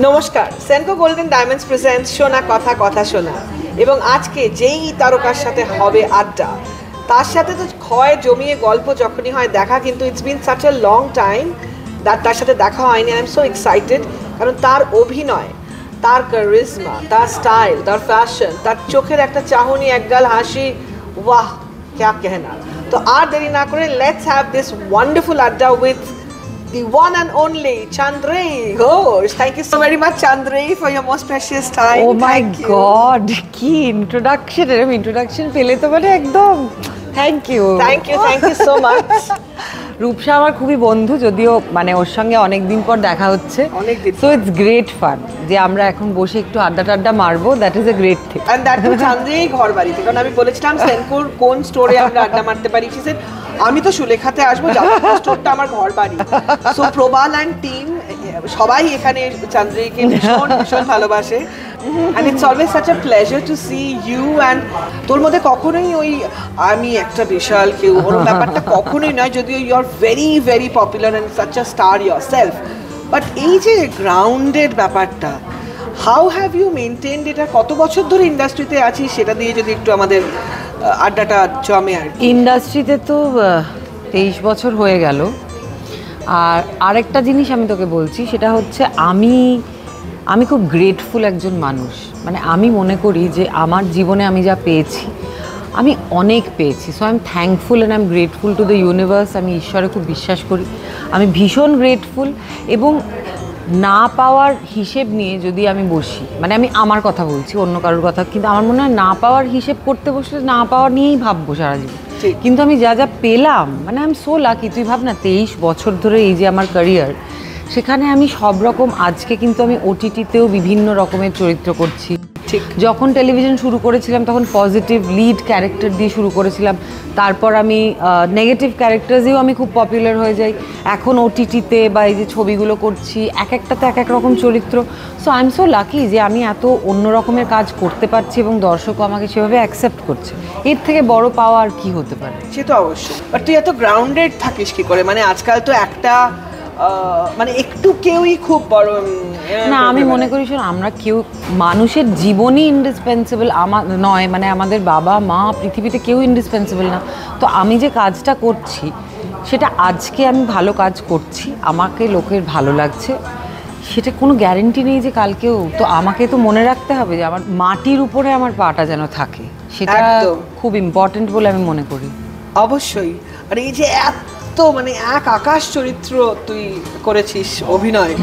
নমস্কার, Senco golden diamonds presents শোনা কথা কথা শোনা। এবং আজকে যেই তারকার সাথে হবে আড্ডা, তার সাথে তো ক্ষয় জমিয়ে গল্প যখনই হয় দেখা, কিন্তু it's been such a long time তার সাথে দেখা হয়নি। আই এম সো এক্সাইটেড, কারণ তার অভিনয়, তার ক্যারিজমা, তার স্টাইল, তার ফ্যাশন, তার চোখের একটা চাহনি, একগাল হাসি, ওয়াহ ক্যা कहना। তো আর দেরি না করে লেটস হ্যাভ দিস ওয়ান্ডারফুল আড্ডা with the one and only Chandrei Ghosh. Thank you so very much, Chandrei, for your most precious time. Oh my God, কি introduction! এরকম introduction পেলে তো মানে একদম thank you so much. Rupsa আমার খুবই বন্ধু, যদিও মানে ওর সঙ্গে অনেকদিন পর দেখা হচ্ছে, so it's great fun যে আমরা এখন বসে একটু আড্ডা মারবো, that is a great thing. And that too Chandrei ঘর বাড়িতে, কারণ আমি বলেছিলাম সেনকোর কোন স্টোরে আমরা আড্ডা মারতে পারি, she said আমি তো সুলেখাতে আসবো, যাত্রা স্টোরটা আমার ঘর বাড়ি। সো প্রবাল অ্যান্ড টিম সবাই এখানে চন্দ্রেইকে ভীষণ ভীষণ ভালোবাসে। And it's always such a pleasure to see you, and তোর মধ্যে কখনোই ওই আমি একটা বিশাল কেউ ওরকম ব্যাপারটা কখনোই নয়, যদিও you are very very popular and such a star yourself, but এই যে গ্রাউন্ডেড ব্যাপারটা, হাউ হ্যাভ ইউ মেনটেন্ড এটা? কত বছর ধরে ইন্ডাস্ট্রিতে আছিস সেটা দিয়ে যদি একটু আমাদের আড্ডাটা জমে। আর ইন্ডাস্ট্রিতে তো 23 বছর হয়ে গেল। আর আরেকটা জিনিস আমি তোকে বলছি, সেটা হচ্ছে আমি খুব গ্রেটফুল একজন মানুষ। মানে আমি মনে করি যে আমার জীবনে আমি যা পেয়েছি, আমি অনেক পেয়েছি। So I am thankful and I am grateful to the universe. আমি ঈশ্বরে খুব বিশ্বাস করি, আমি ভীষণ গ্রেটফুল। এবং না পাওয়ার হিসেব নিয়ে যদি আমি বসি, মানে আমি আমার কথা বলছি, অন্য কারোর কথা, কিন্তু আমার মনে হয় না পাওয়ার হিসেব করতে বসলে না পাওয়ার নিয়েই ভাববো সারা জীবন। কিন্তু আমি যা যা পেলাম, মানে আই এম সো লাকি। তুই ভাব না, 23 বছর ধরে এই যে আমার ক্যারিয়ার, সেখানে আমি সব রকম, আজকে কিন্তু আমি ওটিটিতেও বিভিন্ন রকমের চরিত্র করছি। ঠিক যখন টেলিভিশন শুরু করেছিলাম তখন পজিটিভ লিড ক্যারেক্টার দিয়ে শুরু করেছিলাম, তারপর আমি নেগেটিভ ক্যারেক্টার্সেও আমি খুব পপুলার হয়ে যাই। এখন ওটিটিতে বা এই যে ছবিগুলো করছি, এক একটাতে এক এক রকম চরিত্র। So I am so lucky যে আমি এত অন্য রকমের কাজ করতে পারছি এবং দর্শকও আমাকে সেভাবে অ্যাকসেপ্ট করছে। এর থেকে বড় পাওয়া আর কি হতে পারে? সে তো অবশ্যই। বাট তুই এত গ্রাউন্ডেড থাকিস কি করে? মানে আজকাল তো একটা মানে একটু কেউই খুব বড় না, আমি মনে করি শোন, আমরা কেউ মানুষের জীবনই ইন্ডিসপেন্সিবল আমার নয়, মানে আমাদের বাবা মা পৃথিবীতে কেউ ইন্ডিসপেন্সিবল না। তো আমি যে কাজটা করছি সেটা আজকে আমি ভালো কাজ করছি, আমাকে লোকের ভালো লাগছে, সেটা কোনো গ্যারেন্টি নেই যে কালকেও। তো আমাকে তো মনে রাখতে হবে যে আমার মাটির উপরে আমার পাটা যেন থাকে, সেটা খুব ইম্পর্টেন্ট বলে আমি মনে করি। অবশ্যই। আর এই যে তো মানে এক আকাশ চরিত্র তুই করেছিস অভিনয়,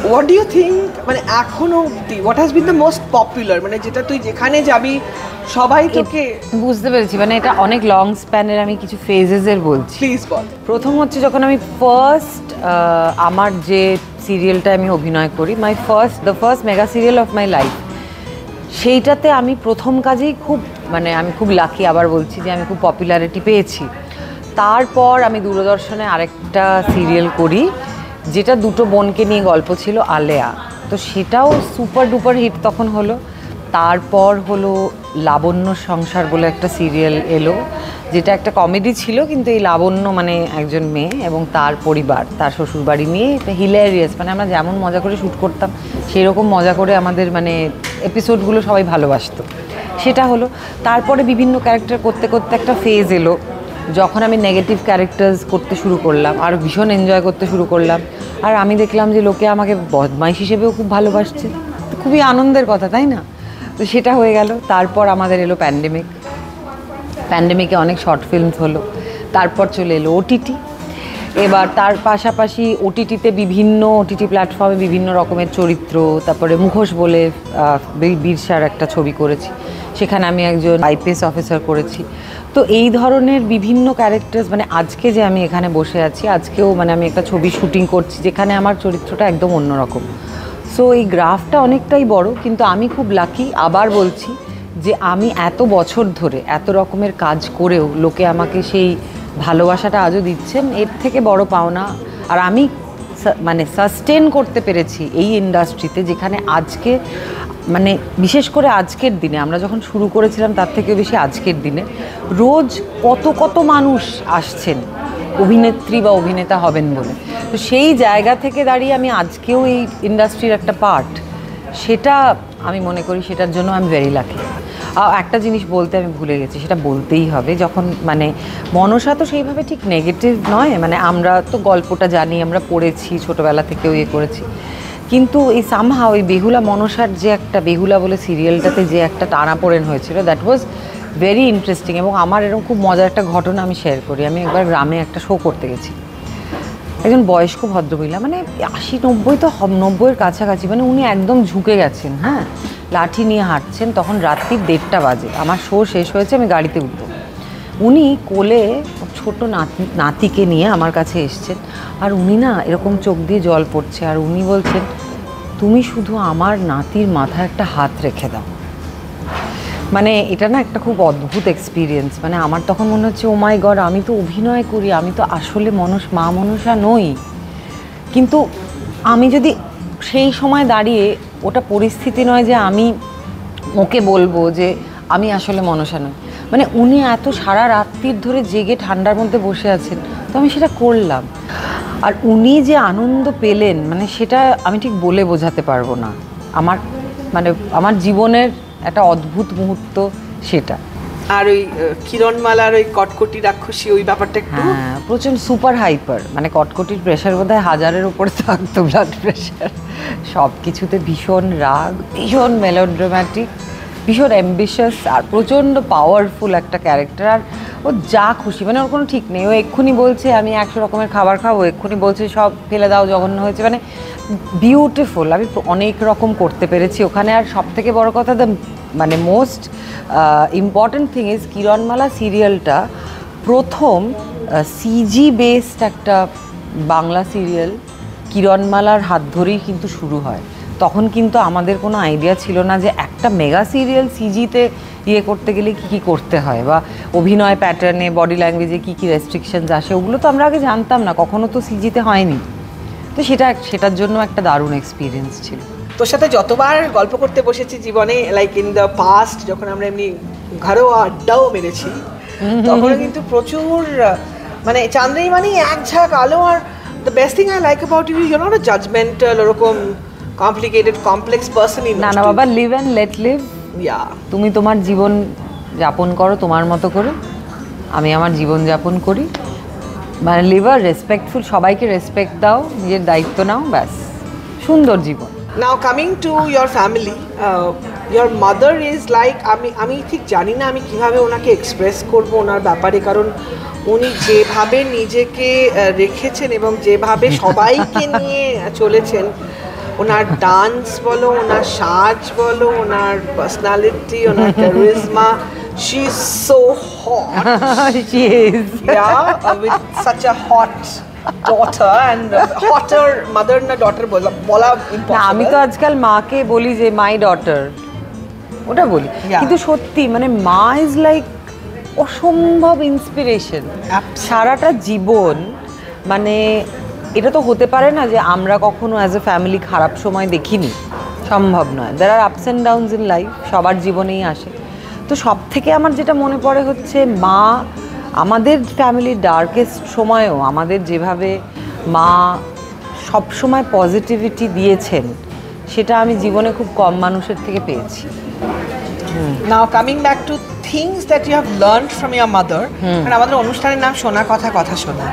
হোয়াট ডু ইউ থিঙ্ক, মানে এখনো অবধি what has been the most popular, মানে যেটা তুই যেখানে যাবি সবাই তোকে? বুঝতে পেরেছি, মানে এটা অনেক লং স্প্যানের, আমি কিছু ফেজেসের বলছি। প্লিজ বল। প্রথম হচ্ছে যখন আমি আমার যে সিরিয়ালটা আমি অভিনয় করি, the first mega serial of my life, সেইটাতে আমি প্রথম কাজেই খুব, মানে আমি খুব লাকি, আবার বলছি যে আমি খুব পপুলারিটি পেয়েছি। তারপর আমি দূরদর্শনে আরেকটা সিরিয়াল করি, যেটা দুটো বোনকে নিয়ে গল্প ছিল, আলেয়া। তো সেটাও সুপার ডুপার হিট তখন হলো। তারপর হলো লাবণ্য সংসার বলে একটা সিরিয়াল এলো, যেটা একটা কমেডি ছিল, কিন্তু এই লাবণ্য মানে একজন মেয়ে এবং তার পরিবার, তার শ্বশুরবাড়ি নিয়ে, এটা হিলেরিয়াস। মানে আমরা যেমন মজা করে শ্যুট করতাম সেই রকম মজা করে আমাদের মানে এপিসোডগুলো সবাই ভালোবাসতো, সেটা হলো। তারপরে বিভিন্ন ক্যারেক্টার করতে করতে একটা ফেজ এলো, যখন আমি নেগেটিভ ক্যারেক্টার্স করতে শুরু করলাম, আর ভীষণ এনজয় করতে শুরু করলাম। আর আমি দেখলাম যে লোকে আমাকে বদমাইশ হিসেবেও খুব ভালোবাসছে, খুবই আনন্দের কথা, তাই না? তো সেটা হয়ে গেল। তারপর আমাদের এলো প্যান্ডেমিকে অনেক শর্ট ফিল্মস হলো। তারপর চলে এলো ওটিটি। এবার তার পাশাপাশি ওটিটিতে বিভিন্ন ওটিটি প্ল্যাটফর্মে বিভিন্ন রকমের চরিত্র, তারপরে মুখোশ বলে বীরসার একটা ছবি করেছি, সেখানে আমি একজন আইপিএস অফিসার করেছি। তো এই ধরনের বিভিন্ন ক্যারেক্টার্স, মানে আজকে যে আমি এখানে বসে আছি, আজকেও মানে আমি একটা ছবি শুটিং করছি যেখানে আমার চরিত্রটা একদম অন্যরকম। সো এই গ্রাফটা অনেকটাই বড়, কিন্তু আমি খুব লাকি, আবার বলছি, যে আমি এত বছর ধরে এত রকমের কাজ করেও লোকে আমাকে সেই ভালোবাসাটা আজও দিচ্ছেন, এর থেকে বড় পাওনা। আর আমি মানে সাস্টেন করতে পেরেছি এই ইন্ডাস্ট্রিতে, যেখানে আজকে মানে বিশেষ করে আজকের দিনে, আমরা যখন শুরু করেছিলাম তার থেকে বেশি আজকের দিনে রোজ কত কত মানুষ আসছেন অভিনেত্রী বা অভিনেতা হবেন বলে। তো সেই জায়গা থেকে দাঁড়িয়ে আমি আজকেও এই ইন্ডাস্ট্রির একটা পার্ট, সেটা আমি মনে করি সেটার জন্য আমি ভেরি লাকি। একটা জিনিস বলতে আমি ভুলে গেছি, সেটা বলতেই হবে। যখন মানে মনসা তো সেইভাবে ঠিক নেগেটিভ নয়, মানে আমরা তো গল্পটা জানি, আমরা পড়েছি ছোটোবেলা থেকেও ইয়ে করেছি, কিন্তু এই সামহাও ওই বেহুলা মনসার যে একটা, বেহুলা বলে সিরিয়ালটাতে যে একটা টানাপোড়েন হয়েছিল, দ্যাট ওয়াজ ভেরি ইন্টারেস্টিং। এবং আমার এরকম খুব মজার একটা ঘটনা আমি শেয়ার করি। আমি একবার গ্রামে একটা শো করতে গেছি, একজন বয়স্ক ভদ্রমহিলা, মানে 80-90 তো 90-এর কাছাকাছি, মানে উনি একদম ঝুঁকে গেছেন, হ্যাঁ, লাঠি নিয়ে হাঁটছেন। তখন রাত্রি 1:30 বাজে, আমার শো শেষ হয়েছে, আমি গাড়িতে উঠবো। উনি কোলে ছোট নাতিকে নিয়ে আমার কাছে এসছেন, আর উনি না এরকম চোখ দিয়ে জল পড়ছে, আর উনি বলছেন, তুমি শুধু আমার নাতির মাথায় একটা হাত রেখে দাও। মানে এটা না একটা খুব অদ্ভুত এক্সপিরিয়েন্স। মানে আমার তখন মনে হচ্ছে, ও মাই গড, আমি তো অভিনয় করি, আমি তো আসলে মা মনসা নই। কিন্তু আমি যদি সেই সময় দাঁড়িয়ে, ওটা পরিস্থিতি নয় যে আমি ওকে বলবো যে আমি আসলে মনসা নই, মানে উনি এত সারা রাত্রির ধরে জেগে ঠান্ডার মধ্যে বসে আছেন, তো আমি সেটা করলাম। আর উনি যে আনন্দ পেলেন, মানে সেটা আমি ঠিক বলে বোঝাতে পারবো না। আমার জীবনের একটা অদ্ভুত মুহূর্ত সেটা। আর ওই কিরণমালার ওই কটকটি রাক্ষসী, ওই ব্যাপারটা একটু, হ্যাঁ, প্রচণ্ড সুপার হাইপার, মানে কটকটির প্রেশার বোধহয় 1000-এর উপরে থাকতো, ব্লাড প্রেশার, সব কিছুতে ভীষণ রাগ, ভীষণ মেলোড্রামাটিক, ভীষণ অ্যাম্বিশাস, আর প্রচণ্ড পাওয়ারফুল একটা ক্যারেক্টার। আর ও যা খুশি, মানে ওর কোনো ঠিক নেই, ও এক্ষুনি বলছে আমি 100 রকমের খাবার খাবো, এক্ষুনি বলছে সব ফেলে দাও, জঘন্য হয়েছে, মানে বিউটিফুল। আমি অনেক রকম করতে পেরেছি ওখানে। আর সব থেকে বড় কথা, মানে most important thing is, Kiranmala সিরিয়ালটা প্রথম সিজি বেসড একটা বাংলা সিরিয়াল, কিরণমালার হাত ধরেই কিন্তু শুরু হয়। তখন কিন্তু আমাদের কোনো আইডিয়া ছিল না যে একটা মেগা সিরিয়াল সিজিতে ইয়ে করতে গেলে কী কী করতে হয়, বা অভিনয় প্যাটার্নে, বডি ল্যাঙ্গুয়েজে কী কী রেস্ট্রিকশনস আসে, ওগুলো তো আমরা আগে জানতাম না, কখনো তো সিজিতে হয়নি। তো সেটার জন্য একটা দারুণ এক্সপিরিয়েন্স ছিল। তোর সাথে যতবার গল্প করতে বসেছি জীবনে, লাইক ইন দ্য পাস্ট, যখন আমরা এমনি ঘরোয়া আড্ডাও মেরেছি, তখন কিন্তু প্রচুর, মানে চাঁদনি মানে এক ঝাঁক আলো। আর the best thing I like about you, you not a judgemental, ওরকম কমপ্লিকেটেড কমপ্লেক্স পার্সনই না বাবা, লিভ অ্যান্ড লেট লিভ। তুমি তোমার জীবন যাপন করো তোমার মতো করে, আমি আমার জীবন যাপন করি, মানে লিভ আর রেসপেক্টফুল, সবাইকে রেসপেক্ট দাও, নিজের দায়িত্ব নাও, ব্যাস, সুন্দর জীবন। Now coming to your family, your mother is like, আমি ঠিক জানি না আমি কিভাবে ওনাকে এক্সপ্রেস করবো ওনার ব্যাপারে, কারণ উনি যেভাবে নিজেকে রেখেছেন এবং যেভাবে সবাইকে নিয়ে চলেছেন, ওনার ডান্স বলো, ওনার সাজ বলো, ওনার পার্সোনালিটি, ওনার charisma, she is so hot. She is. Yeah, with such a hot daughter, and hotter mother না daughter বলা impossible. আমি তো আজকাল মাকে বলি যে মাই ডটার, ওটা বলি, কিন্তু সত্যি মানে মা ইজ লাইক অসম্ভব ইন্সপিরেশন সারাটা জীবন। মানে এটা তো হতে পারে না যে আমরা কখনো অ্যাজ এ ফ্যামিলি খারাপ সময় দেখিনি, সম্ভব নয়। দেয়ার আর ups and downs in life, সবার জীবনেই আসে। তো সব থেকে আমার যেটা মনে পড়ে হচ্ছে, মা আমাদের ফ্যামিলির ডার্কেস্ট সময়েও আমাদের যেভাবে মা সবসময় পজিটিভিটি দিয়েছেন, সেটা আমি জীবনে খুব কম মানুষের থেকে পেয়েছি। Now coming back to things that you have learned from your mother, and আমাদের অনুষ্ঠানের নাম শোনা কথা, কথা শোনা।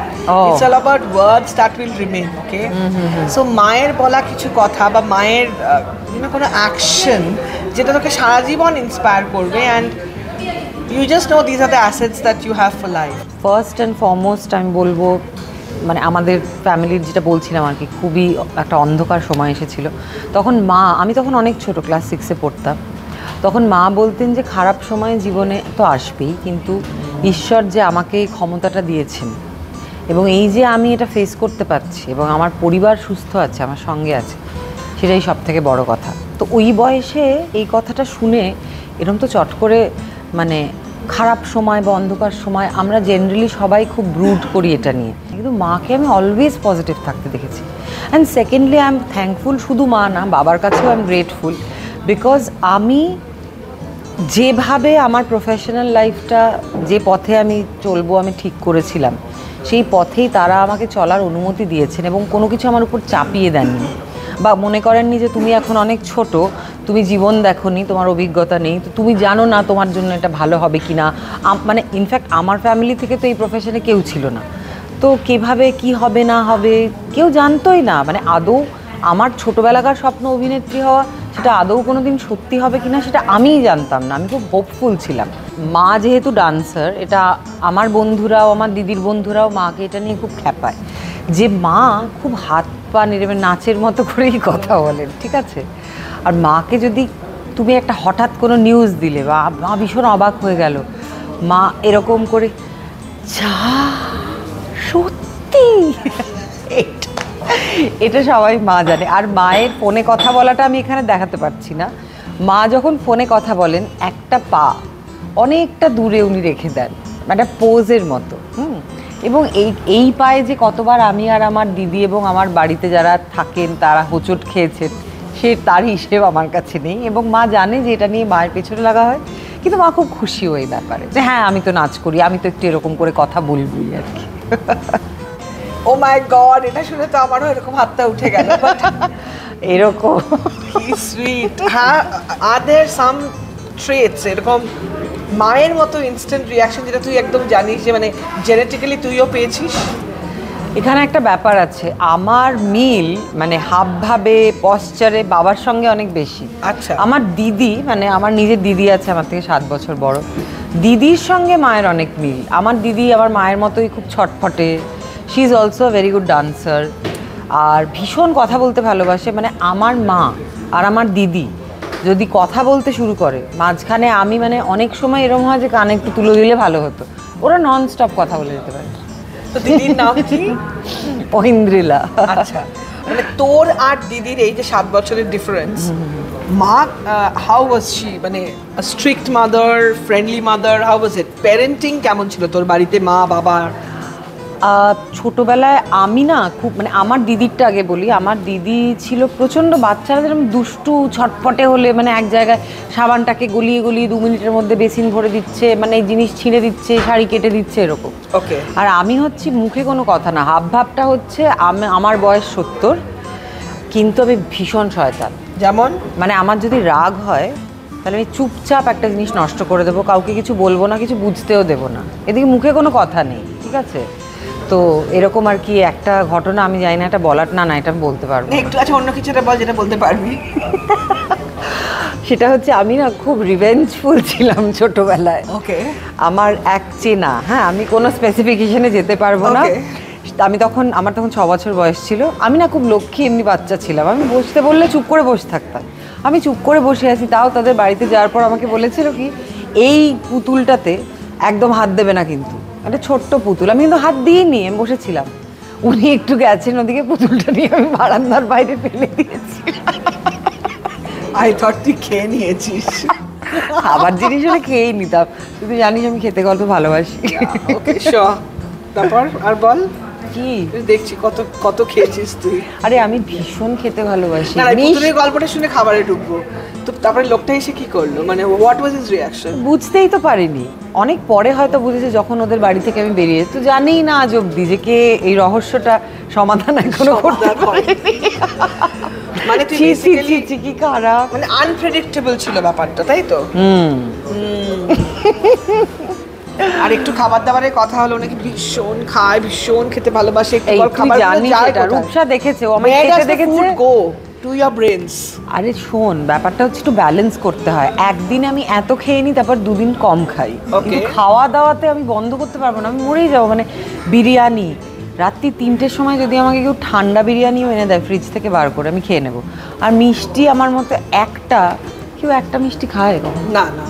It's all about words that will remain, okay? So মায়ের বলা কিছু কথা বা মায়ের কোনো অ্যাকশন যেটা তোকে সারা জীবন ইন্সপায়ার করবে, and you just know these are the assets that you have for life. First and foremost আমি বলবো, মানে আমাদের ফ্যামিলির যেটা বলছিলাম আর কি, খুবই একটা অন্ধকার সময় এসেছিল তখন। আমি তখন অনেক ছোট, ক্লাস 6-এ পড়তাম। তখন মা বলতেন যে খারাপ সময় জীবনে তো আসবেই, কিন্তু ঈশ্বর যে আমাকে এই ক্ষমতাটা দিয়েছেন এবং এই যে আমি এটা ফেস করতে পারছি এবং আমার পরিবার সুস্থ আছে, আমার সঙ্গে আছে, সেটাই সব থেকে বড় কথা। তো ওই বয়সে এই কথাটা শুনে এরকম তো চট করে, মানে খারাপ সময় বা অন্ধকার সময় আমরা জেনারেলি সবাই খুব ব্রুড করি এটা নিয়ে, কিন্তু মাকে আমি অলওয়েজ পজিটিভ থাকতে দেখেছি। And secondly I am thankful, শুধু মা না, বাবার কাছেও আই এম গ্রেটফুল, বিকজ আমি যেভাবে আমার প্রফেশনাল লাইফটা, যে পথে আমি চলবো আমি ঠিক করেছিলাম, সেই পথেই তারা আমাকে চলার অনুমতি দিয়েছেন এবং কোনো কিছু আমার উপর চাপিয়ে দেননি বা মনে করেননি যে তুমি এখন অনেক ছোট, তুমি জীবন দেখোনি, তোমার অভিজ্ঞতা নেই, তো তুমি জানো না তোমার জন্য এটা ভালো হবে কি না। মানে ইনফ্যাক্ট আমার ফ্যামিলি থেকে তো এই প্রফেশনে কেউ ছিল না, তো কীভাবে কি হবে না হবে কেউ জানতোই না। মানে আদৌ আমার ছোটোবেলাকার স্বপ্ন অভিনেত্রী হওয়া, সেটা আদৌ কোনো দিন সত্যি হবে কি না সেটা আমিই জানতাম না। আমি খুব হোপফুল ছিলাম। মা যেহেতু ডান্সার, এটা আমার বন্ধুরাও, আমার দিদির বন্ধুরাও মাকে এটা নিয়ে খুব খ্যাপায় যে মা খুব হাত পা নেড়ে নাচের মতো করেই কথা বলেন, ঠিক আছে। আর মাকে যদি তুমি একটা হঠাৎ কোনো নিউজ দিলে বা মা ভীষণ অবাক হয়ে গেল, মা এরকম করে যা সত্যি, এটা সবাই মা জানে। আর মায়ের ফোনে কথা বলাটা আমি এখানে দেখাতে পারছি না। মা যখন ফোনে কথা বলেন একটা পা অনেকটা দূরে উনি রেখে দেন, একটা পোজের মতো। এবং এই পায়ে যে কতবার আমি আর আমার দিদি এবং আমার বাড়িতে যারা থাকেন তারা হোঁচট খেয়েছেন, সে তার হিসেব আমার কাছে নেই। এবং মা জানে যে এটা নিয়ে মায়ের পেছনে লাগা হয়, কিন্তু মা খুব খুশি ওই ব্যাপারে যে হ্যাঁ আমি তো নাচ করি, আমি তো একটু এরকম করে কথা বলবই আর কি। ও মাই গড, এটা শুনে তো আমারও এরকম হাতটা উঠে গেল। এরকম কি সুইট। হ্যাঁ, আর দেয়ার সাম ট্রেটস এরকম মায়ের মতো ইনস্ট্যান্ট রিয়াকশন যেটা তুই একদম জানিস যে মানে জেনেটিক্যালি তুইও পেয়েছিস? এখানে একটা ব্যাপার আছে, আমার মিল মানে হাবভাবে পশ্চারে বাবার সঙ্গে অনেক বেশি। আচ্ছা। আমার দিদি, মানে আমার নিজের দিদি আছে আমার থেকে 7 বছর বড়, দিদির সঙ্গে মায়ের অনেক মিল। আমার দিদি আমার মায়ের মতোই খুব ছটফটে, she is also very good dancer, আর ভীষণ কথা বলতে ভালোবাসে। মানে আমার মা আর আমার দিদি যদি কথা বলতে শুরু করে মাঝখানে আমি মানে অনেক সময় এরকম হয় যে কানে একটু তুলে দিলে ভালো হতো, ওরা নন স্টপ কথা বলে যেতে পারে। তো দিদির নাম কি? ঐন্দ্রিলা। আচ্ছা, মানে তোর আর দিদির এই যে 7 বছরের ডিফারেন্স, মা হাউ ওয়াজ শি? মানে strict mother, friendly mother, how was it? Parenting কেমন ছিল তোর বাড়িতে মা বাবা? ছোটোবেলায় আমি না খুব, মানে আমার দিদিরটা আগে বলি, আমার দিদি ছিল প্রচণ্ড বাচ্চারা যেরকম দুষ্টু ছটফটে হলে মানে এক জায়গায় সাবানটাকে গলিয়ে গলিয়ে 2 মিনিটের মধ্যে বেসিন ভরে দিচ্ছে, মানে জিনিস ছিঁড়ে দিচ্ছে, শাড়ি কেটে দিচ্ছে, এরকম। ওকে। আর আমি হচ্ছি মুখে কোনো কথা না, হাবভাবটা হচ্ছে আমার বয়স 70, কিন্তু আমি ভীষণ শয়তান। যেমন? মানে আমার যদি রাগ হয় তাহলে আমি চুপচাপ একটা জিনিস নষ্ট করে দেবো, কাউকে কিছু বলবো না, কিছু বুঝতেও দেবো না, এদিকে মুখে কোনো কথা নেই, ঠিক আছে। তো এরকম আর কি একটা ঘটনা, আমি জানি না এটা বলার, না না এটা আমি বলতে পারবো না। একটু আচ্ছা অন্য কিছু একটা বল যেটা বলতে পারবি। সেটা হচ্ছে আমি না খুব রিভেঞ্জফুল ছিলাম ছোটবেলায়। ওকে। আমার এক চেনা, হ্যাঁ আমি কোনো স্পেসিফিকেশনে যেতে পারবো না, আমার তখন 6 বছর বয়স ছিল। আমি না খুব লক্ষ্মী এমনি বাচ্চা ছিলাম, আমি বসতে বললে চুপ করে বসে থাকতাম। আমি চুপ করে বসে আছি, তাও তাদের বাড়িতে যাওয়ার পর আমাকে বলেছিল কি, এই পুতুলটাতে একদম হাত দেবে না, কিন্তু একটা ছোট্ট পুতুল। আমি কিন্তু হাত দিইনি, আমি বসেছিলাম। উনি একটু গেছেন ওদিকে, পুতুলটা নিয়ে আমি বারান্দার বাইরে ফেলে দিয়েছি। আই থট তুই খেয়ে নিয়েছিস। খাবার জিনিস হলে খেয়েই নিতাম, তুই জানিস আমি খেতে গল্প ভালোবাসি। Okay sure. তারপর আর বল কি দেখছি কত কত খেয়েছিস তুই। আরে আমি ভীষণ খেতে ভালোবাসি। না পুতুলের গল্পটা শুনে খাবারে ঢুকবো তো, তারপরে লোকটা এসে কি করলো, মানে হোয়াট ওয়াজ হিজ রিঅ্যাকশন? বুঝতেই তো পারিনি, অনেক পরে হয়তো বুঝেছে যখন ওদের বাড়ি থেকে আমি বেরিয়ে, তো জানিই না আজ অব্দি যে কে এই রহস্যটা সমাধান এখনো করতে পারেনি। মানে তুই বেসিক্যালি কি খারাপ, মানে আনপ্রেডিক্টেবল ছিল ব্যাপারটা, তাই তো? আর একটু খাবার দাবারের কথা হলো, নাকি ভীষণ খায়, ভীষণ খেতে ভালোবাসে, একটু খাবার যায়। রূপসা দেখেছে, ও আমাকে খেতে দেখেছে। Go to your brains. আরে শোন, ব্যাপারটা হচ্ছে একটু ব্যালেন্স করতে হয়। একদিন আমি এত খেয়ে নিই, তারপর 2 দিন কম খাই। কিন্তু খাওয়া দাওয়াতে আমি বন্ধ করতে পারবো না, আমি মরেই যাবো। মানে বিরিয়ানি রাত্রি 3টের সময় যদি আমাকে কেউ ঠান্ডা বিরিয়ানিও এনে দেয় ফ্রিজ থেকে বার করে, আমি খেয়ে নেবো। আর মিষ্টি আমার মতো কেউ একটা মিষ্টি খায় না না,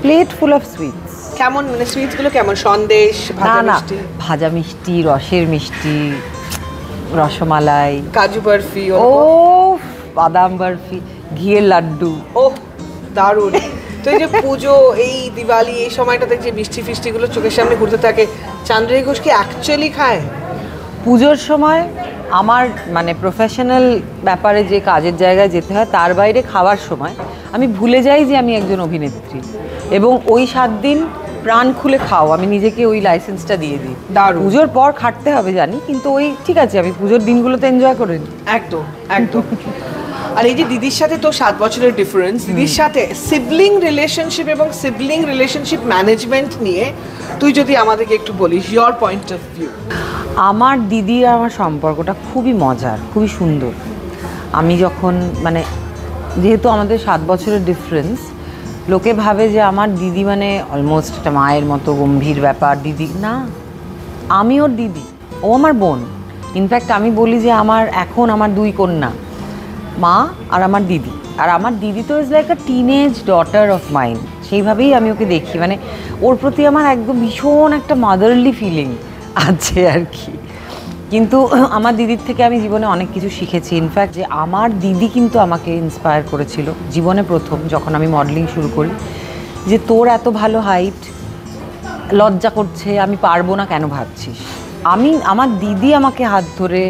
প্লেট ফুল অফ সুইটস। কেমন মানে সুইটস গুলো কেমন? সন্দেশ, ভাজা মিষ্টি? ভাজা মিষ্টি, রসের মিষ্টি, রসমালাই, কাজু বরফি, ও বাদাম বরফি, ঘিয়ের লাড্ডু, ও দারুণ। তো এই যে পুজো, এই দিওয়ালি, এই সময়টাতে যে মিষ্টি ফিষ্টিগুলো চোখের সামনে ঘুরতে থাকে, চান্দ্রানী ঘোষ কি অ্যাকচুয়ালি খায়? পুজোর সময় আমার মানে প্রফেশনাল ব্যাপারে যে কাজের জায়গায় যেতে হয় তার বাইরে খাওয়ার সময় আমি ভুলে যাই যে আমি একজন অভিনেত্রী, এবং ওই 7 দিন প্রাণ খুলে খাও, আমি নিজেকে ওই লাইসেন্সটা দিয়ে দিই। দারুণ। পুজোর পর খাটতে হবে জানি, কিন্তু ওই ঠিক আছে, আমি পুজোর দিনগুলোতে এনজয় করে নিই। একদম একদম। আর এই যে দিদির সাথে তো 7 বছরের ডিফারেন্স, দিদির সাথে সিবলিং রিলেশনশিপ এবং সিবলিং রিলেশনশিপ ম্যানেজমেন্ট নিয়ে তুই যদি আমাদেরকে একটু বলিস, ইয়োর পয়েন্ট অফ ভিউ। আমার দিদি আর আমার সম্পর্কটা খুবই মজার, খুবই সুন্দর। আমি যখন মানে যেহেতু আমাদের 7 বছরের ডিফারেন্স, লোকে ভাবে যে আমার দিদি মানে অলমোস্ট একটা মায়ের মতো গম্ভীর ব্যাপার। দিদি না, আমি ওর দিদি, ও আমার বোন। ইনফ্যাক্ট আমি বলি যে এখন আমার 2 কন্যা, মা আর আমার দিদি। আর আমার দিদি তো is like a teenage daughter of mind, সেইভাবেই আমি ওকে দেখি। মানে ওর প্রতি আমার একদম ভীষণ একটা মাদারলি ফিলিং আছে আর কি। কিন্তু আমার দিদির থেকে আমি জীবনে অনেক কিছু শিখেছি। ইনফ্যাক্ট যে আমার দিদি কিন্তু আমাকে ইন্সপায়ার করেছিল জীবনে প্রথম যখন আমি মডেলিং শুরু করি, যে তোর এত ভালো হাইট, লজ্জা করছে, আমি পারবো না কেন ভাবছিস। আমার দিদি আমাকে হাত ধরে,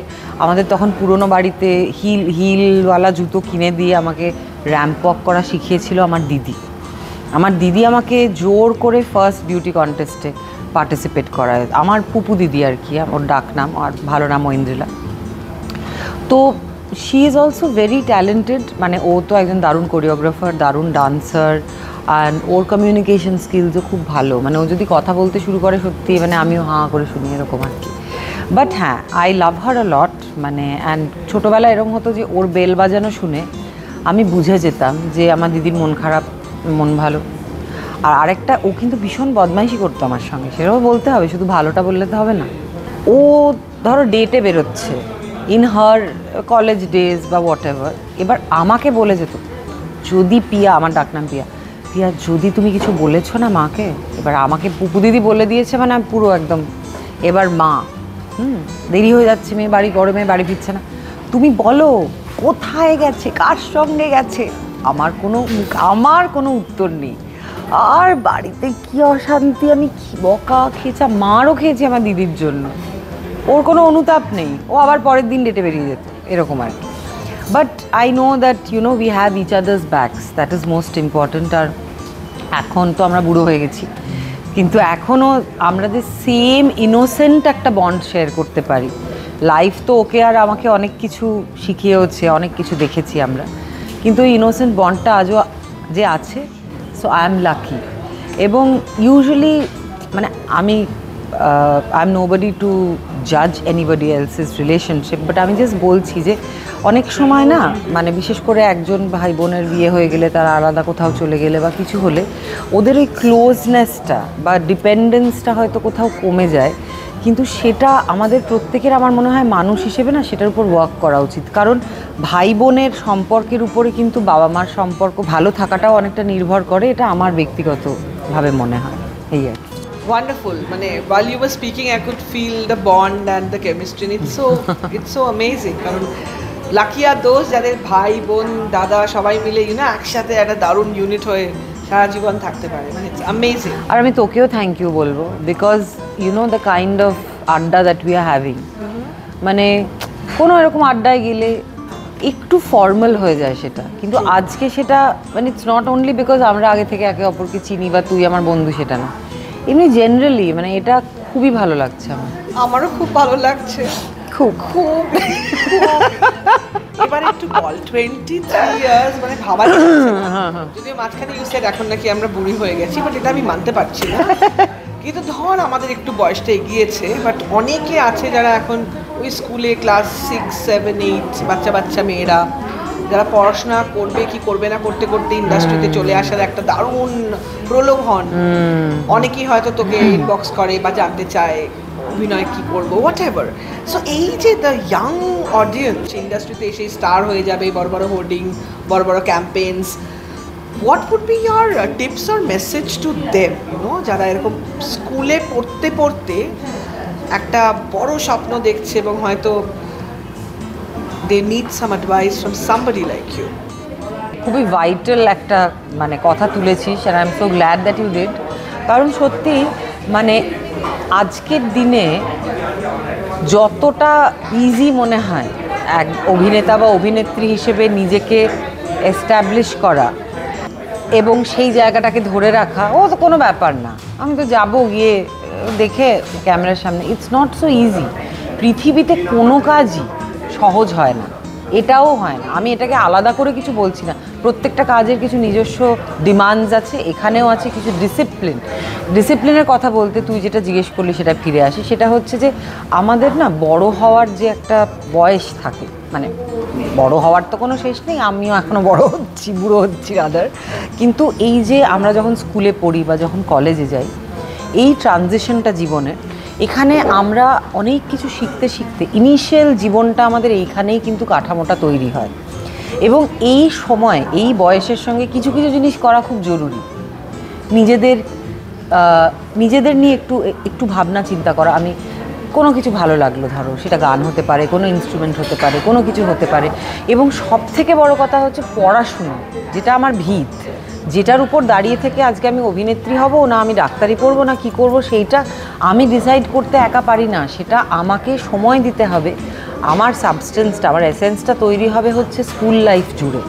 আমাদের তখন পুরনো বাড়িতে হিলওয়ালা জুতো কিনে দিয়ে আমাকে র্যাম্প ওয়াক করা শিখিয়েছিল আমার দিদি। আমার দিদি আমাকে জোর করে ফার্স্ট বিউটি কন্টেস্টে পার্টিসিপেট করায়, আমার পুপু দিদি আর কি, ওর ডাক নাম, আর ভালো নাম ঐন্দ্রিলা। তো she is also very talented, মানে ও তো একজন দারুণ কোরিওগ্রাফার, দারুণ ডান্সার, অ্যান্ড ওর কমিউনিকেশন স্কিলসও খুব ভালো। মানে ও যদি কথা বলতে শুরু করে সত্যি মানে আমিও হাঁ করে শুনি, এরকম আর কি। বাট হ্যাঁ, আই লাভ হার আ লট। মানে অ্যান্ড ছোটোবেলায় এরকম হতো যে ওর বেল বাজানো শুনে আমি বুঝে যেতাম যে আমার দিদির মন খারাপ, মন ভালো। আর আরেকটা, ও কিন্তু ভীষণ বদমাইশি করতো আমার সঙ্গে, সেটাও বলতে হবে, শুধু ভালোটা বললে তো হবে না। ও ধরো ডেটে বেরোচ্ছে, ইন হার কলেজ ডেজ বা হোয়াট এভার, এবার আমাকে বলে যেত, যদি পিয়া, আমার ডাকনাম পিয়া, পিয়া যদি তুমি কিছু বলেছো না মাকে, এবার আমাকে পুপু দিদি বলে দিয়েছে মানে আমি পুরো একদম, এবার মা দেরি হয়ে যাচ্ছে, মেয়ে বাড়ি, গরমে বাড়ি ফিরছে না, তুমি বলো কোথায় গেছে, কার সঙ্গে গেছে। আমার কোনো উত্তর নেই। আর বাড়িতে কি অশান্তি, আমি বকা খেয়েছি, মারও খেয়েছি আমার দিদির জন্য। ওর কোনো অনুতাপ নেই, ও আবার পরের দিন ডেটে বেরিয়ে যেত, এরকম আর কি। But I know that we have each others backs, that is most important. আর এখন তো আমরা বুড়ো হয়ে গেছি, কিন্তু এখনও আমরা যে সেম ইনোসেন্ট একটা বন্ড শেয়ার করতে পারি। লাইফ তো ওকে আর আমাকে অনেক কিছু শিখিয়েওছে, অনেক কিছু দেখেছি আমরা, কিন্তু ওই ইনোসেন্ট বন্ডটা আজও যে আছে, সো আই এম লাকি। এবং ইউজুয়ালি মানে আই এম নোবডি টু জাজ এনিবডি এলসেস রিলেশনশিপ, বাট আমি জাস্ট বলছি যে অনেক সময় না, মানে বিশেষ করে একজন ভাই বোনের বিয়ে হয়ে গেলে, তারা আলাদা কোথাও চলে গেলে বা কিছু হলে, ওদের ওই ক্লোজনেসটা বা ডিপেন্ডেন্সটা হয়তো কোথাও কমে যায়। কিন্তু সেটা আমাদের প্রত্যেকের, আমার মনে হয় মানুষ হিসেবে না, সেটার উপর ওয়ার্ক করা উচিত। কারণ ভাই বোনের সম্পর্কের উপরে কিন্তু বাবা মার সম্পর্ক ভালো থাকাটাও অনেকটা নির্ভর করে, এটা আমার ব্যক্তিগতভাবে মনে হয়। এই আর কি। Wonderful. While you were speaking, I could feel the bond and the chemistry. And it's so amazing. কারণ lucky are those যাদের ভাই বোন দাদা সবাই মিলে একসাথে একটা দারুণ ইউনিট হয়ে সারা জীবন থাকতে পারে। মানে ইটস অ্যামেজিং। আর আমি তোকেও থ্যাংক ইউ বলবো, বিকজ দ্য কাইন্ড অফ আড্ডা দ্যাট উই আর হ্যাভিং, মানে কোনো এরকম আড্ডায় গেলে একটু ফর্মাল হয়ে যায় সেটা, কিন্তু আজকে সেটা মানে ইটস নট অনলি বিকজ আমরা আগে থেকে একে অপরকে চিনি বা তুই আমার বন্ধু, সেটা না, এমনি জেনারেলি মানে এটা খুবই ভালো লাগছে আমারও খুব ভালো লাগছে, খুব খুব। এবার একটু বল, 23 ইয়ার্স, মানে ভাবা যাচ্ছে না। যদিও মাঝখানে ইউ সেড এখন নাকি আমরা বুড়ি হয়ে গেছি, বাট এটা আমি মানতে পারছি না। কিন্তু ধর আমাদের একটু বয়সটা এগিয়েছে, বাট অনেকে আছে যারা এখন ওই স্কুলে ক্লাস 6, 7, 8 বাচ্চা মেয়েরা, যারা পড়াশোনা করবে কি করবে না করতে করতে ইন্ডাস্ট্রিতে চলে আসার একটা দারুণ প্রলোভন। অনেকেই হয়তো তোকে ইনবক্স করে বা জানতে চায় অভিনয় কি করবো, হোয়াট এভার। সো এই যে দ্য ইয়াং অডিয়েন্স ইন্ডাস্ট্রিতে এসে স্টার হয়ে যাবে, বড় বড় হোর্ডিং, বড় বড় campaigns, what would be your tips or message to them, যারা এরকম স্কুলে পড়তে পড়তে একটা বড় স্বপ্ন দেখছে এবং হয়তো they need some advice from somebody like you? খুবই ভাইটাল একটা মানে কথা তুলেছিস, and I'm so glad that you did. কারণ সত্যি মানে আজকের দিনে যতটা ইজি মনে হয় এক অভিনেতা বা অভিনেত্রী হিসেবে নিজেকে এস্টাবলিশ করা এবং সেই জায়গাটাকে ধরে রাখা, ও তো কোনো ব্যাপার না, আমি তো যাবো গিয়ে দেখে ক্যামেরার সামনে, ইটস নট সো ইজি। পৃথিবীতে কোনো কাজই সহজ হয় না, এটাও হয় না। আমি এটাকে আলাদা করে কিছু বলছি না, প্রত্যেকটা কাজের কিছু নিজস্ব ডিমান্ডস আছে, এখানেও আছে কিছু ডিসিপ্লিনের কথা বলতে তুই যেটা জিজ্ঞেস করলি সেটা ফিরে আসি, সেটা হচ্ছে যে আমাদের না বড় হওয়ার যে একটা বয়স থাকে, মানে বড় হওয়ার তো কোনো শেষ নেই, আমিও এখনও বড় হচ্ছি, বুড়ো হচ্ছি রাদার, কিন্তু এই যে আমরা যখন স্কুলে পড়ি বা যখন কলেজে যাই, এই ট্রানজিশনটা জীবনের, এখানে আমরা অনেক কিছু শিখতে শিখতে ইনিশিয়াল জীবনটা আমাদের এইখানেই কিন্তু কাঠামোটা তৈরি হয়। এবং এই সময় এই বয়সের সঙ্গে কিছু কিছু জিনিস করা খুব জরুরি। নিজেদের নিয়ে একটু ভাবনা চিন্তা করা। আমি কোনো কিছু ভালো লাগলো, ধরো সেটা গান হতে পারে, কোনো ইনস্ট্রুমেন্ট হতে পারে, কোনো কিছু হতে পারে, এবং সব থেকে বড় কথা হচ্ছে পড়াশুনো, যেটা আমার ভিত, যেটার উপর দাঁড়িয়ে থেকে আজকে আমি অভিনেত্রী হব না আমি ডাক্তারি পড়বো না কি করব, সেইটা আমি ডিসাইড করতে একা পারি না, সেটা আমাকে সময় দিতে হবে। আমার সাবস্টেন্সটা, আমার এসেন্সটা তৈরি হবে হচ্ছে স্কুল লাইফ জুড়ে।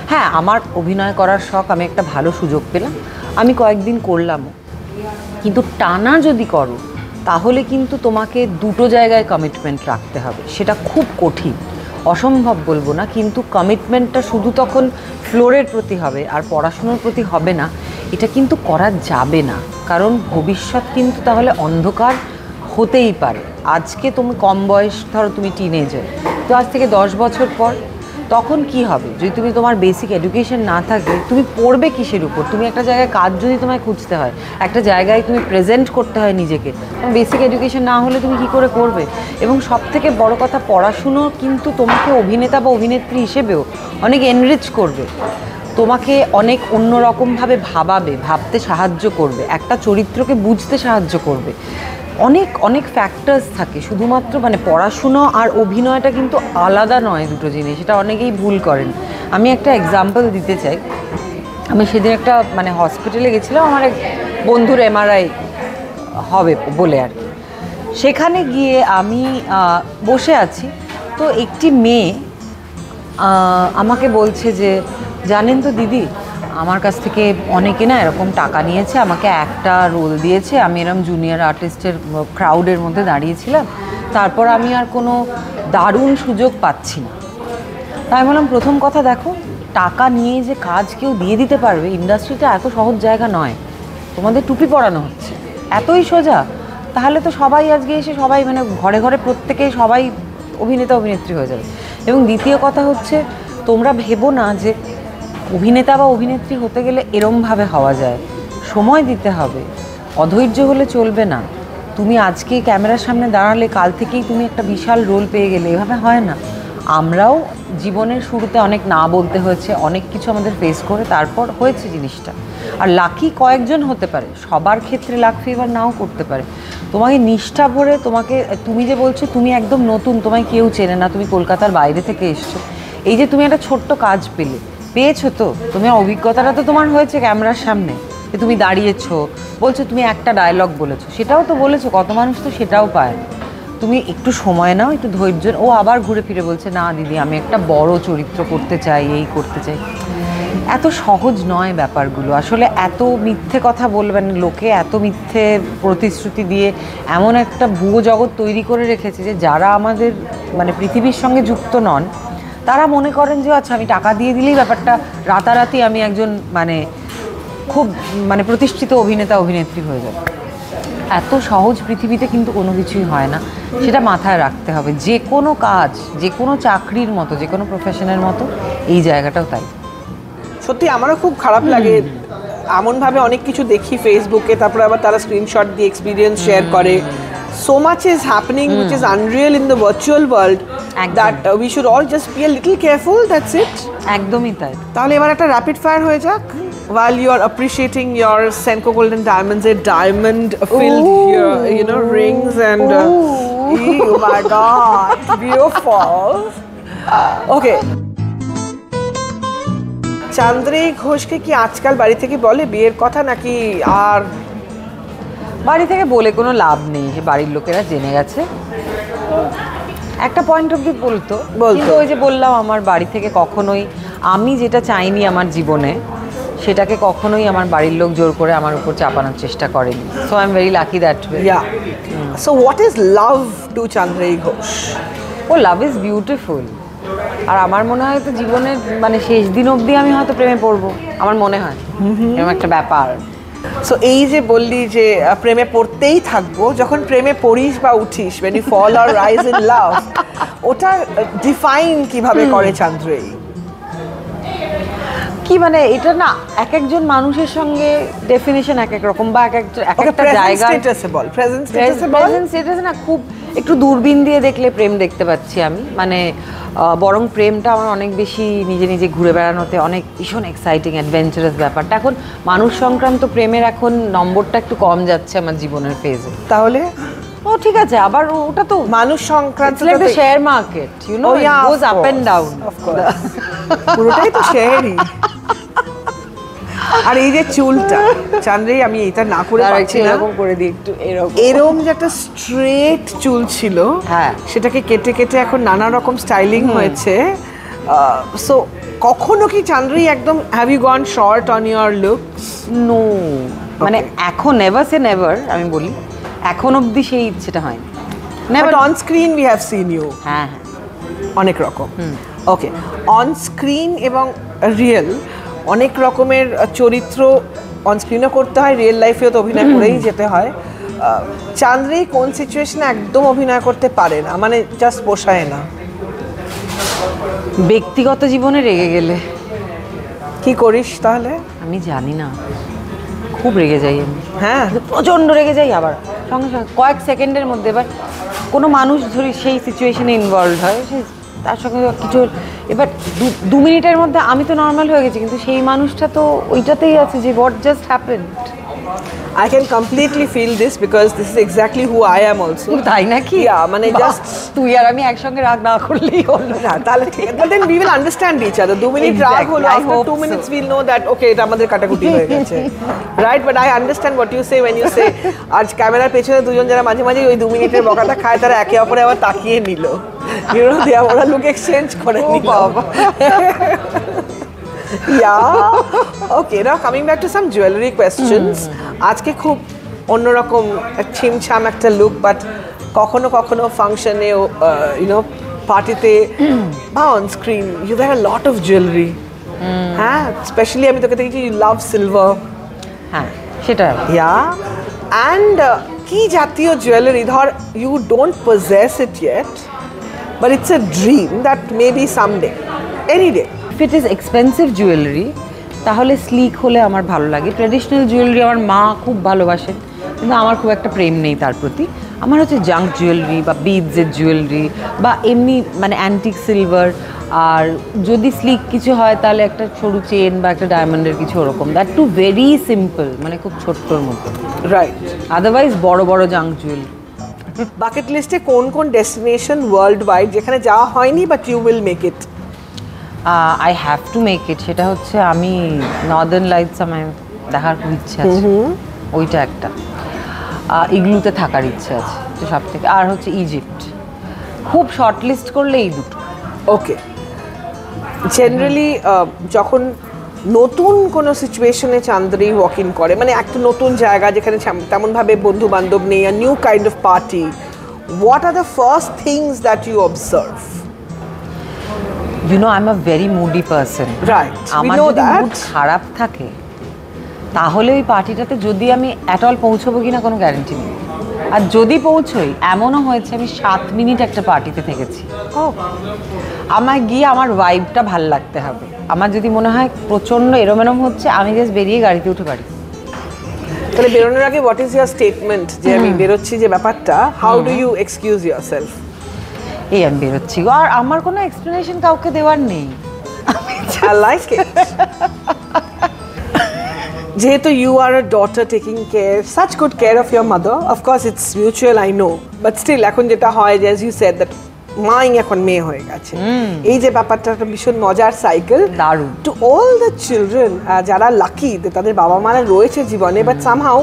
হ্যাঁ, আমার অভিনয় করার শখ, আমি একটা ভালো সুযোগ পেলাম, আমি কয়েকদিন করলামও, কিন্তু টানা যদি করো তাহলে কিন্তু তোমাকে দুটো জায়গায় কমিটমেন্ট রাখতে হবে, সেটা খুব কঠিন, অসম্ভব বলবো না, কিন্তু কমিটমেন্টটা শুধু তখন ফ্লোরের প্রতি হবে আর পড়াশুনোর প্রতি হবে না, এটা কিন্তু করা যাবে না, কারণ ভবিষ্যৎ কিন্তু তাহলে অন্ধকার হতেই পারে। আজকে তুমি কম বয়স, ধরো তুমি টিনেজার, তো আজ থেকে 10 বছর পর তখন কি হবে? যদি তুমি তোমার বেসিক এডুকেশন না থাকে, তুমি পড়বে কিসের উপর? তুমি একটা জায়গায় কাজ যদি তোমায় খুঁজতে হয়, একটা জায়গায় তুমি প্রেজেন্ট করতে হয় নিজেকে, বেসিক এডুকেশন না হলে তুমি কি করে করবে? এবং সব থেকে বড় কথা, পড়াশুনো কিন্তু তোমাকে অভিনেতা বা অভিনেত্রী হিসেবেও অনেক এনরিচ করবে, তোমাকে অনেক অন্যরকমভাবে ভাবতে সাহায্য করবে, একটা চরিত্রকে বুঝতে সাহায্য করবে। অনেক অনেক ফ্যাক্টরস থাকে, শুধুমাত্র মানে পড়াশুনো আর অভিনয়টা কিন্তু আলাদা নয়, দুটো জিনিস, এটা অনেকেই ভুল করেন। আমি একটা এক্সাম্পল দিতে চাই। আমি সেদিন একটা মানে হসপিটালে গেছিলাম, আমার এক বন্ধুর MRI হবে বলে আর কি। সেখানে গিয়ে আমি বসে আছি, তো একটি মেয়ে আমাকে বলছে যে, জানেন তো দিদি, আমার কাছ থেকে অনেকে না এরকম টাকা নিয়েছে, আমাকে একটা রোল দিয়েছে, আমি এরকম জুনিয়র আর্টিস্টের ক্রাউডের মধ্যে দাঁড়িয়েছিলাম, তারপর আমি আর কোনো দারুণ সুযোগ পাচ্ছি না। তাই বললাম, প্রথম কথা দেখো, টাকা নিয়ে যে কাজ কেউ দিয়ে দিতে পারবে, ইন্ডাস্ট্রিটা এত সহজ জায়গা নয়। তোমাদের টুপি পরানো হচ্ছে, এতই সোজা, তাহলে তো সবাই আজকে এসে সবাই মানে ঘরে ঘরে প্রত্যেকেই সবাই অভিনেতা অভিনেত্রী হয়ে যাবে। এবং দ্বিতীয় কথা হচ্ছে, তোমরা ভেবো না যে অভিনেতা বা অভিনেত্রী হতে গেলে এরমভাবে হওয়া যায়, সময় দিতে হবে, অধৈর্য হলে চলবে না। তুমি আজকে ক্যামেরার সামনে দাঁড়ালে কাল থেকেই তুমি একটা বিশাল রোল পেয়ে গেলে, এভাবে হয় না। আমরাও জীবনের শুরুতে অনেক না বলতে হয়েছে, অনেক কিছু আমাদের ফেস করে তারপর হয়েছে জিনিসটা। আর লাকি কয়েকজন হতে পারে, সবার ক্ষেত্রে লাক ফেভার নাও করতে পারে। তোমাকে নিষ্ঠা ভরে, তুমি যে বলছো তুমি একদম নতুন, তোমায় কেউ চেনে না, তুমি কলকাতার বাইরে থেকে এসছো, এই যে তুমি একটা ছোট্ট কাজ পেয়েছো, তো তোমার অভিজ্ঞতাটা তো তোমার হয়েছে ক্যামেরার সামনে, যে তুমি দাঁড়িয়েছো, বলছো তুমি একটা ডায়লগ বলেছো, সেটাও তো বলেছো, কত মানুষ তো সেটাও পায় না। তুমি একটু সময় নাও, একটু ধৈর্য। ও আবার ঘুরে ফিরে বলছে, না দিদি আমি একটা বড় চরিত্র করতে চাই, এই করতে চাই। এত সহজ নয় ব্যাপারগুলো আসলে, এত মিথ্যে কথা বলবেন লোকে, এত মিথ্যে প্রতিশ্রুতি দিয়ে এমন একটা ভুয়ো জগৎ তৈরি করে রেখেছে যে যারা আমাদের মানে পৃথিবীর সঙ্গে যুক্ত নন, তারা মনে করেন যে আচ্ছা আমি টাকা দিয়ে দিলেই ব্যাপারটা রাতারাতি আমি একজন মানে খুব মানে প্রতিষ্ঠিত অভিনেতা অভিনেত্রী হয়ে যাবে। এত সহজ পৃথিবীতে কিন্তু কোনো কিছুই হয় না, সেটা মাথায় রাখতে হবে। যে কোনো কাজ, যে কোনো চাকরির মতো, যে কোনো প্রফেশনের মতো এই জায়গাটাও তাই। সত্যি আমারও খুব খারাপ লাগে, এমনভাবে অনেক কিছু দেখি ফেসবুকে, তারপরে আবার তারা স্ক্রিনশট দিয়ে এক্সপিরিয়েন্স শেয়ার করে। So much is happening which is unreal in the virtual world that we should all just be a little careful, that's it. একদমই তাই। তাহলে এবার একটা র্যাপিড ফায়ার হয়ে যাক। While you are appreciating your Senco Golden Diamonds, a diamond filled rings and oh my god, beautiful. Okay. চান্দ্রী ঘোষকে কি আজকাল বাড়ি থেকে বলে বিয়ের কথা নাকি আর বাড়ি থেকে বলে কোনো লাভ নেই, যে বাড়ির লোকেরা জেনে গেছে। একটা পয়েন্ট অব্দি বলতো, কিন্তু ওই যে বললাম আমার বাড়ি থেকে কখনোই আমি যেটা চাইনি আমার জীবনে সেটাকে কখনোই আমার বাড়ির লোক জোর করে আমার উপর চাপানোর চেষ্টা করেনি। So I am very lucky that way. So what is love to Chandrayee Ghosh? Oh love is beautiful. আর আমার মনে হয় তো জীবনের মানে শেষ দিন অবধি আমি হয়তো প্রেমে পড়বো, আমার মনে হয় এরকম একটা ব্যাপার। সো এই যে বললি যে প্রেমে পড়তেই থাকবো, যখন প্রেমে পড়িস বা উঠিস, when you fall or rise in love, ওটা ডিফাইন কিভাবে করে চান্দ্রায়ী? কি মানে এটা না এক একজন মানুষের সঙ্গে ডেফিনেশন এক এক রকম, বা এক একটা জায়গা প্রেজেন্ট স্ট্যাটাসে না খুব একটু দূরবীন দিয়ে দেখলে প্রেম দেখতে পাচ্ছি আমি। মানে বরং প্রেমটা আমার অনেক বেশি নিজে নিজে ঘুরে বেড়ানোতে অনেক ভীষণ এক্সাইটিং অ্যাডভেঞ্চারাস ব্যাপারটা। এখন মানুষ সংক্রান্ত প্রেমের এখন নম্বরটা একটু কম যাচ্ছে আমার জীবনের ফেজে। তাহলে ও ঠিক আছে, আবার ওটা তো মানুষ সংক্রান্ত share market, you know, it goes up and down, পুরোটাই তো শেয়ারই। আর এই যে চুলটা চান্দ্রায়ী, আমি এটা না করে পারছি না, এরকম করে দিই একটু, এরকম যে একটা স্ট্রেট চুল ছিল, হ্যাঁ, সেটাকে কেটে কেটে এখন নানা রকম স্টাইলিং হয়েছে। সো কখনো কি চান্দ্রায়ী একদম have you gone short on your looks? No, মানে এখন নেভার সে নেভার, আমি বলি এখন অবধি সেই ইচ্ছেটা হয়নি। Never. On screen we have seen you হ্যাঁ অনেক রকম। ওকে, অন স্ক্রিন এবং রিয়েল অনেক রকমের চরিত্র অন স্ক্রিনও করতে হয়, রিয়েল লাইফেও তো অভিনয় করেই যেতে হয়। চান্দ্রায়ী কোন সিচুয়েশনে একদম অভিনয় করতে পারে না, মানে জাস্ট পোষায় না? ব্যক্তিগত জীবনে রেগে গেলে। কি করিস তাহলে? আমি জানি না, খুব রেগে যাই আমি। হ্যাঁ, প্রচণ্ড রেগে যাই, আবার সঙ্গে সঙ্গে কয়েক সেকেন্ডের মধ্যে। এবার কোনো মানুষ ধরি সেই সিচুয়েশনে ইনভলভ হয়, সে তার সঙ্গে কিছু, এবার 2 মিনিটের মধ্যে আমি তো নর্মাল হয়ে গেছি, কিন্তু সেই মানুষটা তো ওইটাতেই আছে যে what just happened. I can completely feel this because this is exactly who I am also. তাই নাকি? মানে জাস্ট তুই আর আমি একসঙ্গে রাগ না করলেই হলো না, তাহলে ঠিক আছে, then we will understand each other. 2 minute রাগ হলো, after 2 minutes we'll know that okay, এটা আমাদের কাটাকুটি হয়ে গেছে, right? But I understand what you say when you say আজ ক্যামেরার পেছনে দুজন যারা মাঝে মাঝে ওই 2 মিনিটের বকাটা খায়, তারা একে অপরে আবার তাকিয়ে নিল, you know, they ওরা লুক এক্সচেঞ্জ করে নিল। Yeah. Okay, now coming back to some jewelry questions. আজকে খুব অন্যরকম ছিমছাম একটা লুক, বাট কখনো কখনো ফাংশনে ইউনো পার্টিতে বা on screen you have a lot of jewellery. হ্যাঁ, স্পেশালি আমি তোকে দেখেছি ইউ লাভ সিলভার। হ্যাঁ, সেটা অ্যান্ড কি জাতীয় জুয়েলারি, ধর you don't possess it yet but it's a dream that may be someday, any day? If it is expensive jewellery তাহলে স্লিক হলে আমার ভালো লাগে। ট্র্যাডিশনাল জুয়েলারি আমার মা খুব ভালোবাসেন, কিন্তু আমার খুব একটা প্রেম নেই তার প্রতি। আমার হচ্ছে জাঙ্ক জুয়েলারি বা বিডসের জুয়েলারি বা এমনি মানে অ্যান্টিক সিলভার, আর যদি স্লিক কিছু হয় তাহলে একটা সরু চেন বা একটা ডায়মন্ডের কিছু ওরকম, দ্যাট টু ভেরি সিম্পল, মানে খুব ছোট্টর মতো, রাইট। আদারওয়াইজ বড় বড় জাঙ্ক জুয়েলারি। বাকেট লিস্টে কোন কোন ডেস্টিনেশন ওয়ার্ল্ড ওয়াইড যেখানে যাওয়া হয়নি but you will make it? I have to make it, সেটা হচ্ছে আমি নর্দার্ন লাইটস আমার দেখার খুব ইচ্ছে আছে, ওইটা একটা। ইগলুতে থাকার ইচ্ছে আছে সব থেকে, আর হচ্ছে ইজিপ্ট। খুব শর্ট লিস্ট করলে এই দুটো। ওকে, জেনারেলি যখন নতুন কোনো সিচুয়েশনে চান্দ্রায়ী ওয়াক ইন করে, মানে একটা নতুন জায়গা যেখানে তেমনভাবে বন্ধু বান্ধব নেই, a new kind of party, what are the first things that you observe? You know, I'm a very moody person. Right. আমার যদি মুড খারাপ থাকে তাহলে ওই পার্টিটাতে যদি আমি অ্যাট অল পৌঁছবো কিনা কোনো গ্যারান্টি নেই। আর যদি পৌঁছই, এমনও হয়েছে আমি 7 মিনিট একটা পার্টিতে থেকেছি। আমার গিয়ে আমার ভাইবটা ভাল লাগতে হবে। আমার যদি মনে হয় প্রচণ্ড এরম হচ্ছে, আমি জাস্ট বেরিয়ে গাড়িতে উঠে পারি। তাহলে বেরোনোর আগে হোয়াট ইজ ইউর স্টেটমেন্ট যে আমি বেরোচ্ছি, যে ব্যাপারটা how do you excuse yourself? এই আমি বেরোচ্ছি, আর আমার কোনো এক্সপ্লেনেশন কাউকে দেওয়ার নেই। I like it. যেহেতু you are a daughter taking care, such good care of your mother, of course it's mutual, I know, but still এখন যেটা হয় যে as you said that মাই এখন মেয়ে হয়ে গেছে, এই যে ব্যাপারটা একটা ভীষণ মজার সাইকেল। দারুণ। টু অল দ্য চিলড্রেন যারা লাকি তাদের বাবা মারা রয়েছে জীবনে, but somehow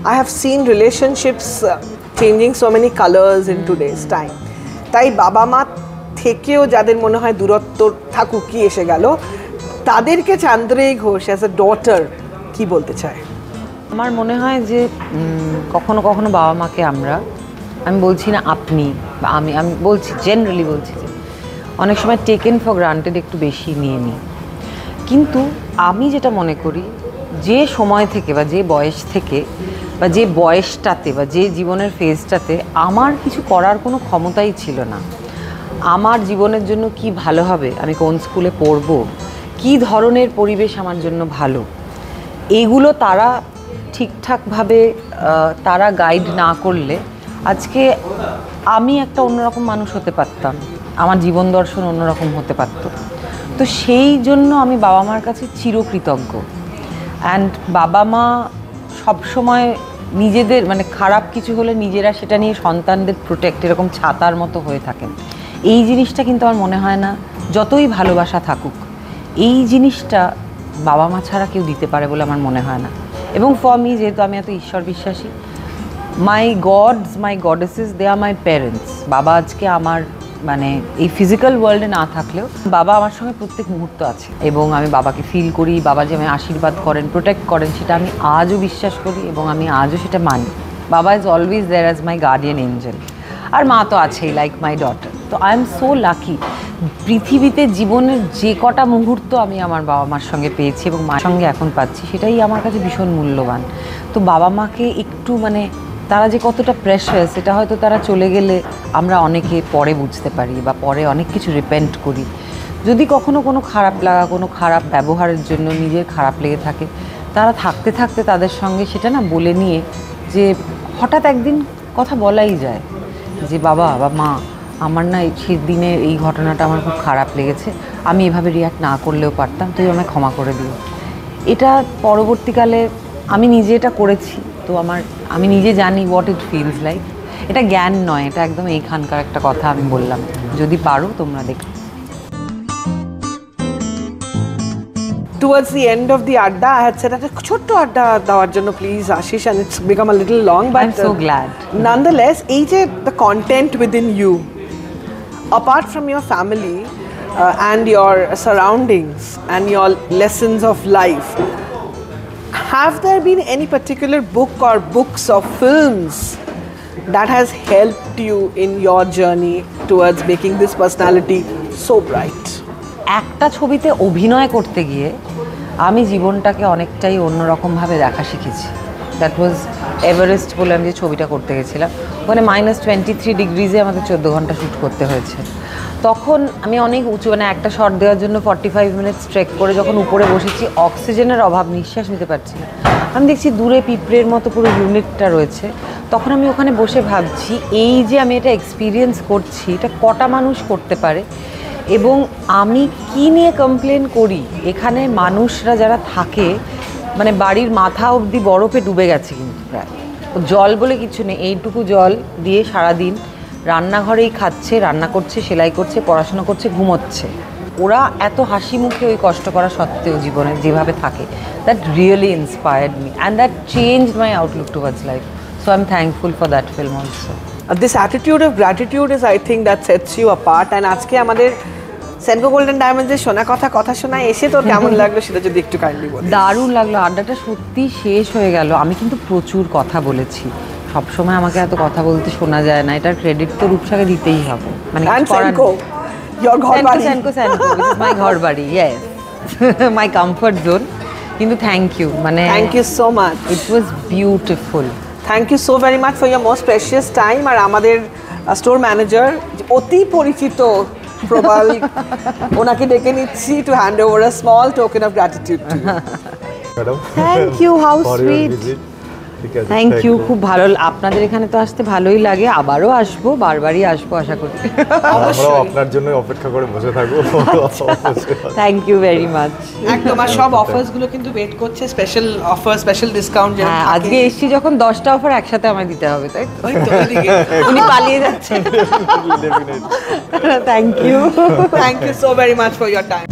I have seen relationships changing so many colors in today's time. তাই বাবা মা থেকেও যাদের মনে হয় দূরত্ব থাকুক কি এসে গেল, তাদেরকে চান্দ্রেই ঘোষ অ্যাজ এ ডটার কি বলতে চায়? আমার মনে হয় যে কখনো কখনো বাবা মাকে আমি বলছি না আপনি বা আমি বলছি জেনারেলি বলছি যে অনেক সময় টেকেন ফর গ্রান্টেড একটু বেশি নিয়ে নিই। কিন্তু আমি যেটা মনে করি, যে সময় থেকে বা যে বয়স থেকে বা যে বয়সটাতে বা যে জীবনের ফেজটাতে আমার কিছু করার কোনো ক্ষমতাই ছিল না, আমার জীবনের জন্য কি ভালো হবে, আমি কোন স্কুলে পড়ব, কি ধরনের পরিবেশ আমার জন্য ভালো, এইগুলো তারা ঠিকঠাকভাবে তারা গাইড না করলে আজকে আমি একটা অন্যরকম মানুষ হতে পারতাম, আমার জীবন দর্শন অন্যরকম হতে পারত। তো সেই জন্য আমি বাবা মার কাছে চিরকৃতজ্ঞ। অ্যান্ড বাবা মা সবসময় নিজেদের মানে খারাপ কিছু হলে নিজেরা সেটা নিয়ে সন্তানদের প্রোটেক্ট এরকম ছাতার মতো হয়ে থাকেন। এই জিনিসটা কিন্তু আমার মনে হয় না যতই ভালোবাসা থাকুক, এই জিনিসটা বাবা মা ছাড়া কেউ দিতে পারে বলে আমার মনে হয় না। এবং ফর মি, যেহেতু আমি এত ঈশ্বর বিশ্বাসী, my gods my goddesses they are my parents. বাবা আজকে আমার মানে এই ফিজিক্যাল ওয়ার্ল্ডে না থাকলেও বাবা আমার সঙ্গে প্রত্যেক মুহূর্ত আছে এবং আমি বাবাকে ফিল করি। বাবা যে আমায় আশীর্বাদ করেন, প্রোটেক্ট করেন, সেটা আমি আজও বিশ্বাস করি এবং আমি আজও সেটা মানি। বাবা is always there as my guardian angel. আর মা তো আছেই, লাইক মাই ডটার। তো আই এম সো লাকি, পৃথিবীতে জীবনের যে কটা মুহূর্ত আমি আমার বাবা মার সঙ্গে পেয়েছি এবং মার সঙ্গে এখন পাচ্ছি, সেটাই আমার কাছে ভীষণ মূল্যবান। তো বাবা মাকে একটু মানে তারা যে কতটা প্রেশাস, সেটা হয়তো তারা চলে গেলে আমরা অনেকে পরে বুঝতে পারি বা পরে অনেক কিছু রিপেন্ট করি। যদি কখনো কোনো খারাপ লাগা, কোনো খারাপ ব্যবহারের জন্য নিজের খারাপ লেগে থাকে, তারা থাকতে থাকতে তাদের সঙ্গে সেটা না বলে নিয়ে যে হঠাৎ একদিন কথা বলাই যায় যে বাবা বা মা, আমার না সেই দিনের এই ঘটনাটা আমার খুব খারাপ লেগেছে, আমি এভাবে রিয়াক্ট না করলেও পারতাম, তুই আমায় ক্ষমা করে দিও। এটা পরবর্তীকালে আমি নিজে এটা করেছি, তো আমি নিজে জানি হোয়াট ইট ফিলস লাইক। এটা জ্ঞান নয়, এটা একদম এইখানকার একটা কথা আমি বললাম, যদি পারো তোমরা দেখো। Towards the end of the adda, I had said that ছোট্ট আড্ডা দেওয়ার জন্য please Ashish, and it's become a little long, but I'm so glad. Nonetheless, এই যে the content within you, apart from your family and your surroundings and your lessons of life, have there been any particular book or books or films that has helped you in your journey towards making this personality so bright? একটা ছবিতে অভিনয় করতে গিয়ে আমি জীবনটাকে অনেকটাই অন্যরকমভাবে দেখা শিখেছি। দ্যাট ওয়াজ এভারেস্ট বলে আমি যে ছবিটা করতে গেছিলাম, ওখানে -23 ডিগ্রিজে আমাদের 14 ঘন্টা শ্যুট করতে হয়েছে। তখন আমি অনেক উঁচু, মানে একটা শট দেওয়ার জন্য 45 মিনিটস ট্রেক করে যখন উপরে বসেছি, অক্সিজেনের অভাব, নিঃশ্বাস নিতে পারছি না। আমি দেখছি দূরে পিঁপড়ের মতো পুরো ইউনিটটা রয়েছে। তখন আমি ওখানে বসে ভাবছি, এই যে আমি এটা এক্সপিরিয়েন্স করছি, এটা কটা মানুষ করতে পারে এবং আমি কি নিয়ে কমপ্লেন করি। এখানে মানুষরা যারা থাকে, মানে বাড়ির মাথা অবধি বরফে ডুবে গেছে, কিন্তু প্রায় জল বলে কিছু নেই। এইটুকু জল দিয়ে সারাদিন রান্নাঘরেই খাচ্ছে, রান্না করছে, সেলাই করছে, পড়াশোনা করছে, ঘুমোচ্ছে। ওরা এত হাসি মুখে ওই কষ্ট করা সত্ত্বেও জীবনে যেভাবে থাকে, that really inspired me and that changed my Outlook towards life. So I am thankful for that film also. This attitude of gratitude is, I think, that sets you apart. And আজকে আমাদের Senco golden ডায়মন্ডসের শোনা কথা শোনায় এসে তোর কেমন লাগলো সেটা যদি একটু কাইন্ডলি বল। দারুণ লাগলো, আড্ডাটা সত্যি শেষ হয়ে গেল। আমি কিন্তু প্রচুর কথা বলেছি, সবসময় আমাকে এত কথা বলতে শোনা যায় না, এটার ক্রেডিট তো রূপসাকে দিতেই হবে। মানে সেনকো, your ঘর বাড়ি। সেনকো মাই ঘর বাড়ি, ইয়েস, মাই কমফর্ট জোন। কিন্তু থ্যাংক ইউ, মানে thank you so much, it was beautiful. Thank you so very much for your most precious time. আর আমাদের স্টোর ম্যানেজার অতি পরিচিত প্রবাল, ওনাকে ডেকে নিচ্ছি to hand over a small token of gratitude to you. Madam, thank you, how sweet. Thank you, খুব ভালো। আপনাদের এখানে তো আসতে ভালোই লাগে, আবারও আসবো, বারবারই আসবো আশা করি। আমরাও আপনার জন্য অপেক্ষা করে বসে থাকবো। Thank you very much. একদম, আর সব অফার্স গুলো কিন্তু ওয়েট করছে, স্পেশাল অফার, স্পেশাল ডিসকাউন্ট। হ্যাঁ, আজকে এসছি যখন 10টা অফার একসাথে আমায় দিতে হবে, তাই তো? উনি পালিয়ে যাচ্ছেন। Thank you, thank you so very much for your time.